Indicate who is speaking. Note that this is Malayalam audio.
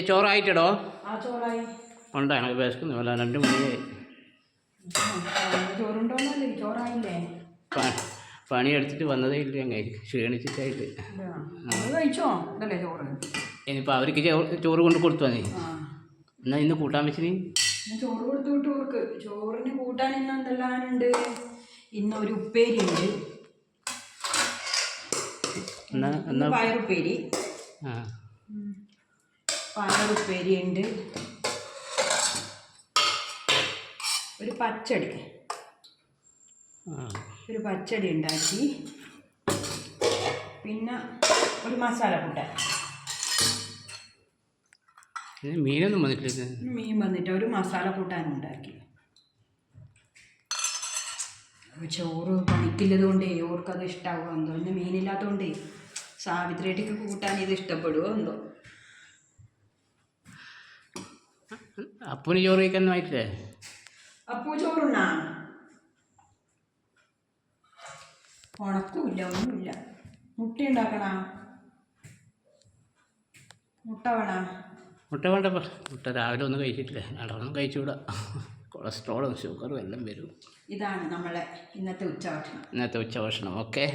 Speaker 1: ചോറായിട്ടടോ?
Speaker 2: ആ ചോറായി.
Speaker 1: ഉണ്ടോ? എനിക്ക് വിശക്കുന്നില്ല, 2 മണിയായി.
Speaker 2: ചോറുണ്ടോന്നല്ലേ? ചോറായില്ലേ?
Speaker 1: പണിയെടുത്തിട്ട് വന്നതേ ഇല്ല, അങ്ങനെ ക്ഷീണിച്ചിട്ടായിട്ട്.
Speaker 2: കഴിച്ചോ? ഇതല്ലേ ചോറ്.
Speaker 1: ഇനിയിപ്പോൾ അവർക്ക് ചോറ് കൊണ്ട് കൊടുത്തു നീ. എന്നാൽ ഇന്ന് കൂട്ടാൻ വെച്ചിന്
Speaker 2: ചോറ് കൊടുത്തു വിട്ടു അവർക്ക്. ചോറിന് കൂട്ടാൻ ഇന്ന് എന്തെല്ലാമുണ്ട്? ഇന്നൊരു ഉപ്പേരി ഉണ്ട്, പയറുപ്പേരി. പയറുപ്പേരി ഉണ്ട്, ഒരു പച്ചടി ഉണ്ടാക്കി, പിന്നെ ഒരു മസാല കൂട്ടാൻ.
Speaker 1: മീനൊന്നും വന്നിട്ടില്ല.
Speaker 2: മീൻ വന്നിട്ട് ഒരു മസാല കൂട്ടാനും ഉണ്ടാക്കി. ചോറ് പണിക്കില്ലത് കൊണ്ടേ ഓർക്കത് ഇഷ്ടമാകുമോ എന്തോ. ഇന്ന് മീനില്ലാത്തതുകൊണ്ടേ സാവിത്രിയേട്ടിക്ക് കൂട്ടാൻ ഇത് ഇഷ്ടപ്പെടുമോ എന്തോ.
Speaker 1: അപ്പൂന് ചോറ് കഴിക്കാൻ ആയിട്ടില്ലേ?
Speaker 2: അപ്പൂ ചോറുണ്ണാ? ഉണക്കുമില്ല, ഒന്നുമില്ല. മുട്ട ഉണ്ടാക്കണ? മുട്ട
Speaker 1: വേണ്ട. മുട്ട രാവിലെ ഒന്നും കഴിച്ചിട്ടില്ല, നടന്നും കഴിച്ചുകൂടാ. കൊളസ്ട്രോളും ഷുഗറും എല്ലാം വരും.
Speaker 2: ഇതാണ് നമ്മളെ ഇന്നത്തെ ഉച്ചഭക്ഷണം.
Speaker 1: ഓക്കെ.